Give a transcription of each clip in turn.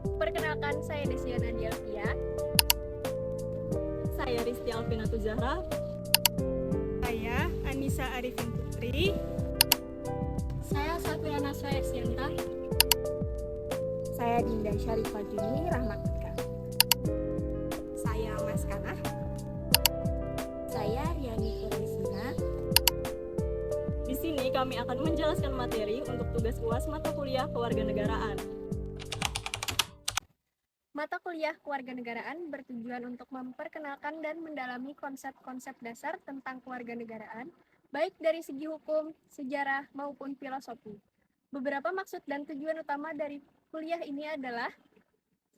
Perkenalkan, saya Desiana Dialvia. Saya Risti Alvinatu Zahra. Saya Anissa Arifin Putri. Saya Safiana Swayasyanta. Saya Dinda Syarifah Juni Rahmatika. Saya Mas Kana. Saya Riani Kuresina. Di sini kami akan menjelaskan materi untuk tugas UAS mata kuliah kewarganegaraan. Mata kuliah kewarganegaraan bertujuan untuk memperkenalkan dan mendalami konsep-konsep dasar tentang kewarganegaraan, baik dari segi hukum, sejarah, maupun filosofi. Beberapa maksud dan tujuan utama dari kuliah ini adalah: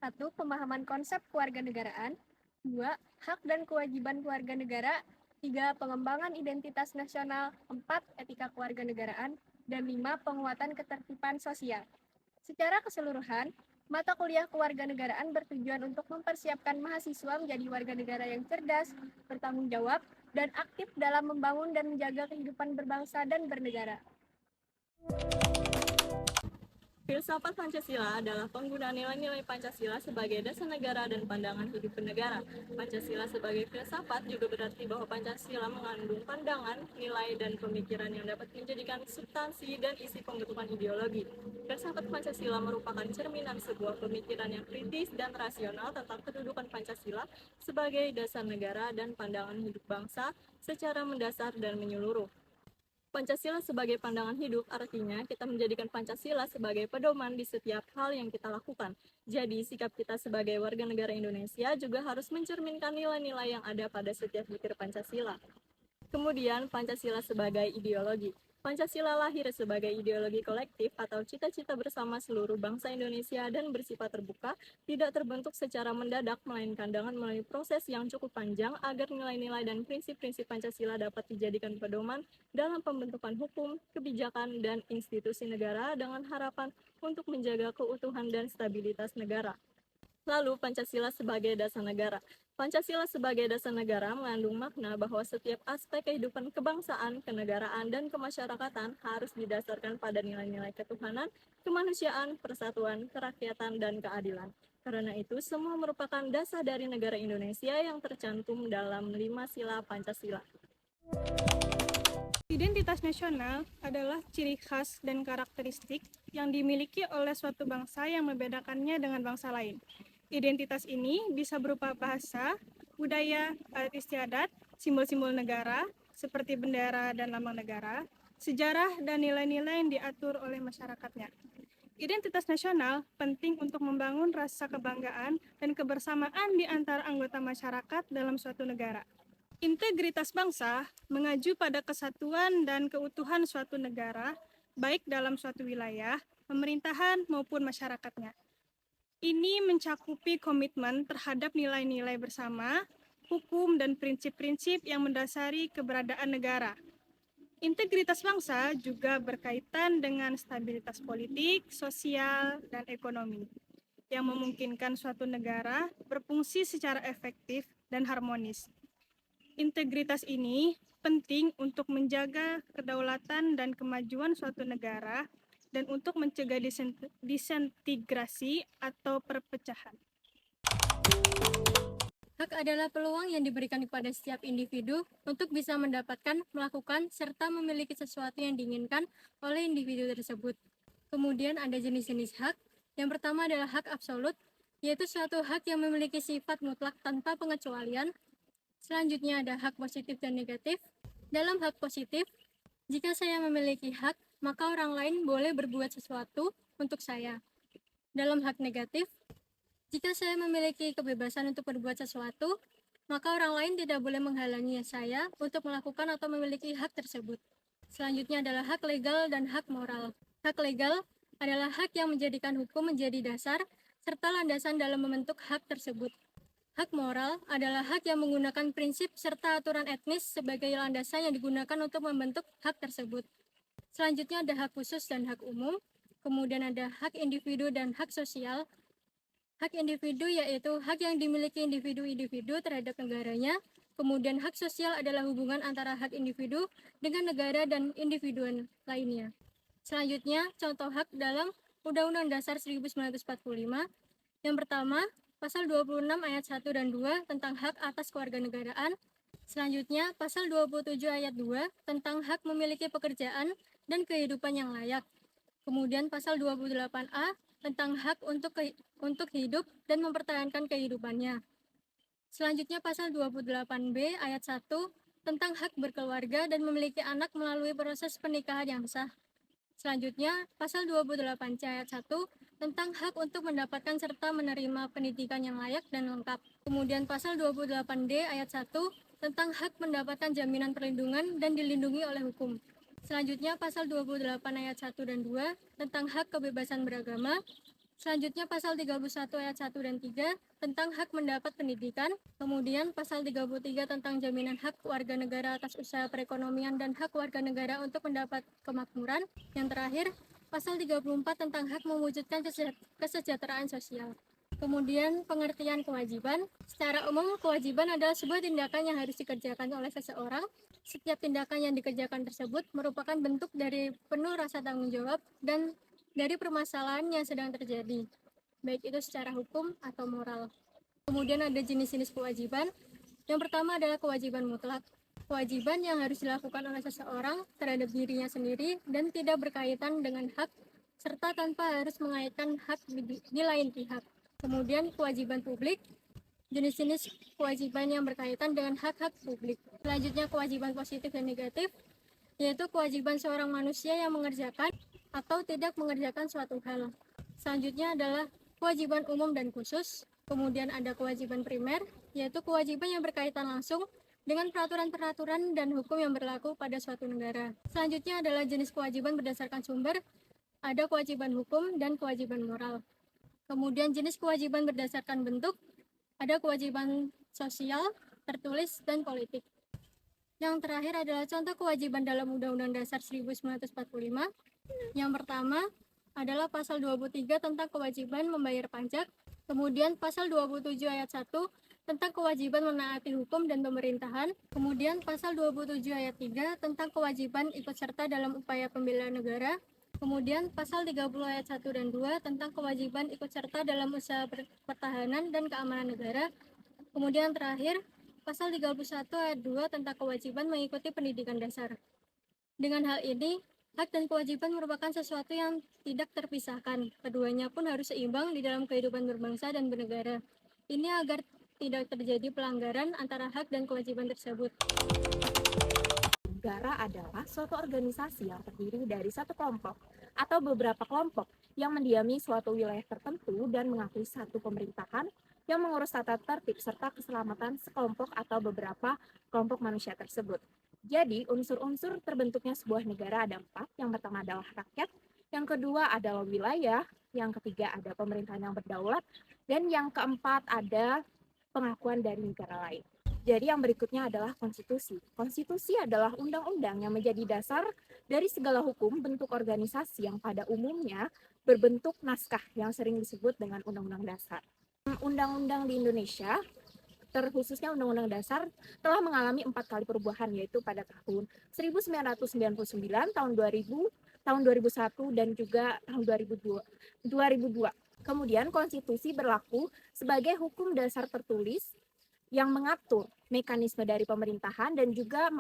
1. Pemahaman konsep kewarganegaraan. 2. Hak dan kewajiban keluarga negara. 3. Pengembangan identitas nasional. 4. Etika kewarganegaraan. Dan 5. Penguatan ketertiban sosial. Secara keseluruhan, mata kuliah kewarganegaraan bertujuan untuk mempersiapkan mahasiswa menjadi warga negara yang cerdas, bertanggung jawab, dan aktif dalam membangun dan menjaga kehidupan berbangsa dan bernegara. Filsafat Pancasila adalah penggunaan nilai-nilai Pancasila sebagai dasar negara dan pandangan hidup bernegara. Pancasila sebagai filsafat juga berarti bahwa Pancasila mengandung pandangan, nilai, dan pemikiran yang dapat menjadikan substansi dan isi pembentukan ideologi. Filsafat Pancasila merupakan cerminan sebuah pemikiran yang kritis dan rasional tentang kedudukan Pancasila sebagai dasar negara dan pandangan hidup bangsa secara mendasar dan menyeluruh. Pancasila sebagai pandangan hidup artinya kita menjadikan Pancasila sebagai pedoman di setiap hal yang kita lakukan. Jadi, sikap kita sebagai warga negara Indonesia juga harus mencerminkan nilai-nilai yang ada pada setiap butir Pancasila. Kemudian, Pancasila sebagai ideologi. Pancasila lahir sebagai ideologi kolektif atau cita-cita bersama seluruh bangsa Indonesia dan bersifat terbuka, tidak terbentuk secara mendadak, melainkan dengan melalui proses yang cukup panjang agar nilai-nilai dan prinsip-prinsip Pancasila dapat dijadikan pedoman dalam pembentukan hukum, kebijakan, dan institusi negara dengan harapan untuk menjaga keutuhan dan stabilitas negara. Lalu, Pancasila sebagai dasar negara. Pancasila sebagai dasar negara mengandung makna bahwa setiap aspek kehidupan kebangsaan, kenegaraan, dan kemasyarakatan harus didasarkan pada nilai-nilai ketuhanan, kemanusiaan, persatuan, kerakyatan, dan keadilan. Karena itu, semua merupakan dasar dari negara Indonesia yang tercantum dalam 5 sila Pancasila. Identitas nasional adalah ciri khas dan karakteristik yang dimiliki oleh suatu bangsa yang membedakannya dengan bangsa lain. Identitas ini bisa berupa bahasa, budaya, adat istiadat, simbol-simbol negara, seperti bendera dan lambang negara, sejarah, dan nilai-nilai yang diatur oleh masyarakatnya. Identitas nasional penting untuk membangun rasa kebanggaan dan kebersamaan di antara anggota masyarakat dalam suatu negara. Integritas bangsa mengacu pada kesatuan dan keutuhan suatu negara, baik dalam suatu wilayah, pemerintahan, maupun masyarakatnya. Ini mencakupi komitmen terhadap nilai-nilai bersama, hukum, dan prinsip-prinsip yang mendasari keberadaan negara. Integritas bangsa juga berkaitan dengan stabilitas politik, sosial, dan ekonomi, yang memungkinkan suatu negara berfungsi secara efektif dan harmonis. Integritas ini penting untuk menjaga kedaulatan dan kemajuan suatu negara dan untuk mencegah disintegrasi atau perpecahan. Hak adalah peluang yang diberikan kepada setiap individu untuk bisa mendapatkan, melakukan, serta memiliki sesuatu yang diinginkan oleh individu tersebut. Kemudian ada jenis-jenis hak. Yang pertama adalah hak absolut, yaitu suatu hak yang memiliki sifat mutlak tanpa pengecualian. Selanjutnya ada hak positif dan negatif. Dalam hak positif, jika saya memiliki hak, maka orang lain boleh berbuat sesuatu untuk saya. Dalam hak negatif, jika saya memiliki kebebasan untuk berbuat sesuatu, maka orang lain tidak boleh menghalangi saya untuk melakukan atau memiliki hak tersebut. Selanjutnya adalah hak legal dan hak moral. Hak legal adalah hak yang menjadikan hukum menjadi dasar serta landasan dalam membentuk hak tersebut. Hak moral adalah hak yang menggunakan prinsip serta aturan etnis sebagai landasan yang digunakan untuk membentuk hak tersebut. Selanjutnya ada hak khusus dan hak umum. Kemudian ada hak individu dan hak sosial. Hak individu yaitu hak yang dimiliki individu-individu terhadap negaranya. Kemudian hak sosial adalah hubungan antara hak individu dengan negara dan individu lainnya. Selanjutnya, contoh hak dalam Undang-Undang Dasar 1945 Yang pertama, pasal 26 ayat 1 dan 2 tentang hak atas kewarganegaraan. Selanjutnya, pasal 27 ayat 2 tentang hak memiliki pekerjaan dan kehidupan yang layak. Kemudian pasal 28A tentang hak untuk hidup dan mempertahankan kehidupannya. Selanjutnya pasal 28B ayat 1 tentang hak berkeluarga dan memiliki anak melalui proses pernikahan yang sah. Selanjutnya, pasal 28C ayat 1 tentang hak untuk mendapatkan serta menerima pendidikan yang layak dan lengkap. Kemudian pasal 28D ayat 1 tentang hak mendapatkan jaminan perlindungan dan dilindungi oleh hukum. Selanjutnya pasal 28 ayat 1 dan 2 tentang hak kebebasan beragama. Selanjutnya pasal 31 ayat 1 dan 3 tentang hak mendapat pendidikan. Kemudian pasal 33 tentang jaminan hak warga negara atas usaha perekonomian dan hak warga negara untuk mendapat kemakmuran. Yang terakhir, pasal 34 tentang hak mewujudkan kesejahteraan sosial. Kemudian pengertian kewajiban. Secara umum, kewajiban adalah sebuah tindakan yang harus dikerjakan oleh seseorang. Setiap tindakan yang dikerjakan tersebut merupakan bentuk dari penuh rasa tanggung jawab dan dari permasalahan yang sedang terjadi, baik itu secara hukum atau moral. Kemudian ada jenis-jenis kewajiban. Yang pertama adalah kewajiban mutlak. Kewajiban yang harus dilakukan oleh seseorang terhadap dirinya sendiri dan tidak berkaitan dengan hak, serta tanpa harus mengaitkan hak di lain pihak. Kemudian kewajiban publik. Jenis-jenis kewajiban yang berkaitan dengan hak-hak publik. Selanjutnya kewajiban positif dan negatif, yaitu kewajiban seorang manusia yang mengerjakan atau tidak mengerjakan suatu hal. Selanjutnya adalah kewajiban umum dan khusus. Kemudian ada kewajiban primer, yaitu kewajiban yang berkaitan langsung dengan peraturan-peraturan dan hukum yang berlaku pada suatu negara. Selanjutnya adalah jenis kewajiban berdasarkan sumber, ada kewajiban hukum dan kewajiban moral. Kemudian jenis kewajiban berdasarkan bentuk, ada kewajiban sosial, tertulis, dan politik. Yang terakhir adalah contoh kewajiban dalam Undang-Undang Dasar 1945. Yang pertama adalah pasal 23 tentang kewajiban membayar pajak, kemudian pasal 27 ayat 1 tentang kewajiban menaati hukum dan pemerintahan, kemudian pasal 27 ayat 3 tentang kewajiban ikut serta dalam upaya pembelaan negara, kemudian pasal 30 ayat 1 dan 2 tentang kewajiban ikut serta dalam usaha pertahanan dan keamanan negara, kemudian terakhir pasal 31 ayat 2 tentang kewajiban mengikuti pendidikan dasar. Dengan hal ini, hak dan kewajiban merupakan sesuatu yang tidak terpisahkan. Keduanya pun harus seimbang di dalam kehidupan berbangsa dan bernegara. Ini agar tidak terjadi pelanggaran antara hak dan kewajiban tersebut. Negara adalah suatu organisasi yang terdiri dari satu kelompok atau beberapa kelompok yang mendiami suatu wilayah tertentu dan mengakui satu pemerintahan yang mengurus tata tertib serta keselamatan sekelompok atau beberapa kelompok manusia tersebut. Jadi, unsur-unsur terbentuknya sebuah negara ada 4. Yang pertama adalah rakyat, yang kedua adalah wilayah, yang ketiga ada pemerintahan yang berdaulat, dan yang keempat ada pengakuan dari negara lain. Jadi yang berikutnya adalah konstitusi. Konstitusi adalah undang-undang yang menjadi dasar dari segala hukum bentuk organisasi yang pada umumnya berbentuk naskah yang sering disebut dengan undang-undang dasar. Undang-undang di Indonesia, terkhususnya Undang-Undang Dasar, telah mengalami 4 kali perubahan, yaitu pada tahun 1999, tahun 2000, tahun 2001, dan juga tahun 2002. Kemudian konstitusi berlaku sebagai hukum dasar tertulis yang mengatur mekanisme dari pemerintahan, dan juga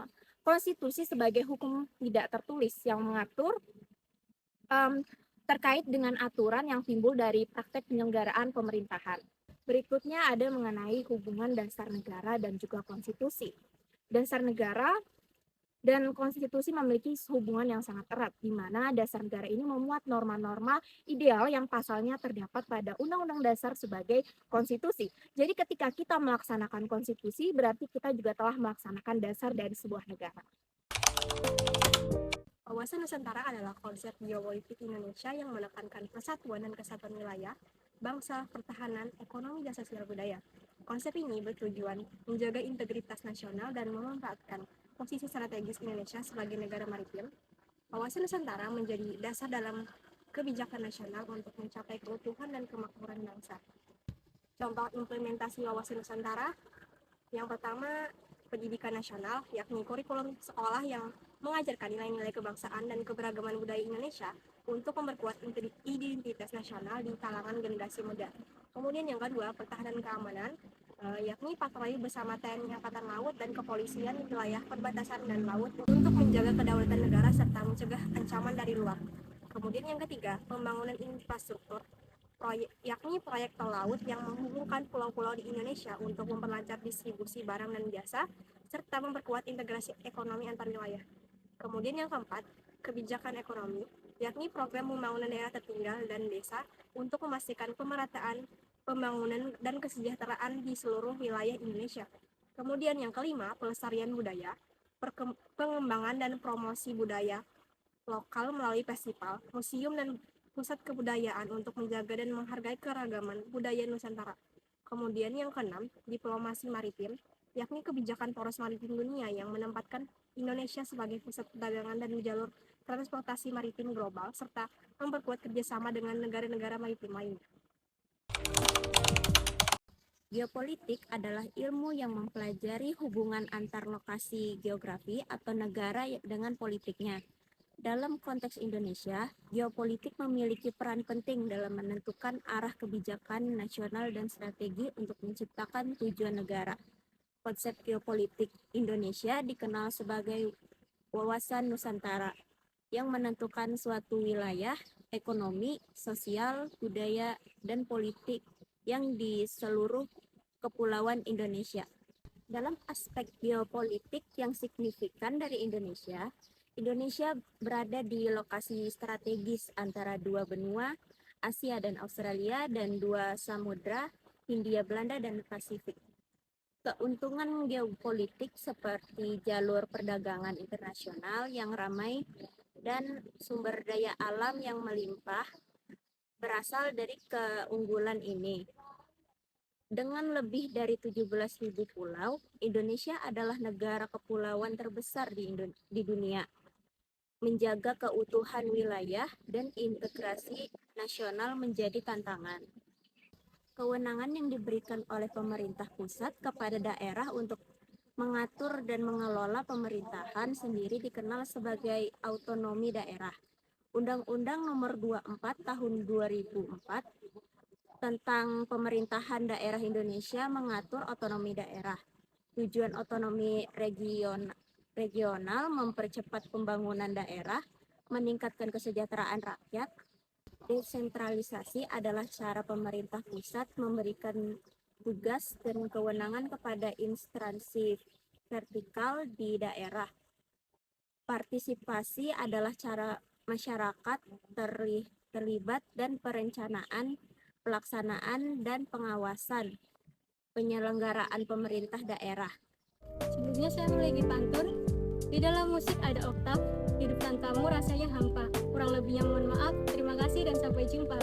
konstitusi sebagai hukum tidak tertulis yang mengatur terkait dengan aturan yang timbul dari praktek penyelenggaraan pemerintahan. Berikutnya ada mengenai hubungan dasar negara dan juga konstitusi. Dasar negara dan konstitusi memiliki hubungan yang sangat erat, di mana dasar negara ini memuat norma-norma ideal yang pasalnya terdapat pada Undang-Undang Dasar sebagai konstitusi. Jadi ketika kita melaksanakan konstitusi, berarti kita juga telah melaksanakan dasar dari sebuah negara. Wawasan Nusantara adalah konsep geopolitik Indonesia yang menekankan persatuan dan kesatuan wilayah, bangsa, pertahanan, ekonomi, dan sosial budaya. Konsep ini bertujuan menjaga integritas nasional dan memanfaatkan posisi strategis Indonesia sebagai negara maritim. Wawasan Nusantara menjadi dasar dalam kebijakan nasional untuk mencapai keutuhan dan kemakmuran bangsa. Contoh implementasi wawasan Nusantara, yang pertama, pendidikan nasional, yakni kurikulum sekolah yang mengajarkan nilai-nilai kebangsaan dan keberagaman budaya Indonesia untuk memperkuat identitas nasional di kalangan generasi muda. Kemudian yang kedua, pertahanan keamanan, yakni patroli bersama TNI Angkatan Laut dan kepolisian di wilayah perbatasan dan laut untuk menjaga kedaulatan negara serta mencegah ancaman dari luar. Kemudian yang ketiga, pembangunan infrastruktur, yakni proyek tol laut yang menghubungkan pulau-pulau di Indonesia untuk memperlancar distribusi barang dan jasa, serta memperkuat integrasi ekonomi antar wilayah. Kemudian yang keempat, kebijakan ekonomi, yakni program pembangunan daerah tertinggal dan desa untuk memastikan pemerataan pembangunan dan kesejahteraan di seluruh wilayah Indonesia. Kemudian yang kelima, pelestarian budaya, pengembangan dan promosi budaya lokal melalui festival, museum, dan pusat kebudayaan untuk menjaga dan menghargai keragaman budaya Nusantara. Kemudian yang keenam, diplomasi maritim, yakni kebijakan poros maritim dunia yang menempatkan Indonesia sebagai pusat perdagangan dan jalur transportasi maritim global, serta memperkuat kerjasama dengan negara-negara maritim lainnya. Geopolitik adalah ilmu yang mempelajari hubungan antar lokasi geografi atau negara dengan politiknya. Dalam konteks Indonesia, geopolitik memiliki peran penting dalam menentukan arah kebijakan nasional dan strategi untuk menciptakan tujuan negara. Konsep geopolitik Indonesia dikenal sebagai wawasan Nusantara yang menentukan suatu wilayah, ekonomi, sosial, budaya, dan politik yang di seluruh kepulauan Indonesia. Dalam aspek geopolitik yang signifikan dari Indonesia berada di lokasi strategis antara dua benua, Asia dan Australia, dan dua samudra, Hindia Belanda dan Pasifik. Keuntungan geopolitik seperti jalur perdagangan internasional yang ramai dan sumber daya alam yang melimpah berasal dari keunggulan ini. Dengan lebih dari 17.000 pulau, Indonesia adalah negara kepulauan terbesar di dunia. Menjaga keutuhan wilayah dan integrasi nasional menjadi tantangan. Kewenangan yang diberikan oleh pemerintah pusat kepada daerah untuk mengatur dan mengelola pemerintahan sendiri dikenal sebagai autonomi daerah. Undang-Undang Nomor 24 Tahun 2004 tentang pemerintahan daerah Indonesia mengatur otonomi daerah. Tujuan otonomi regional mempercepat pembangunan daerah, meningkatkan kesejahteraan rakyat. Desentralisasi adalah cara pemerintah pusat memberikan tugas dan kewenangan kepada instansi vertikal di daerah. Partisipasi adalah cara masyarakat terlibat dan perencanaan, pelaksanaan, dan pengawasan penyelenggaraan pemerintah daerah. Sebelumnya saya memiliki pantun. Di dalam musik ada oktav, hidup tanpamu rasanya hampa. Kurang lebihnya mohon maaf. Terima kasih dan sampai jumpa.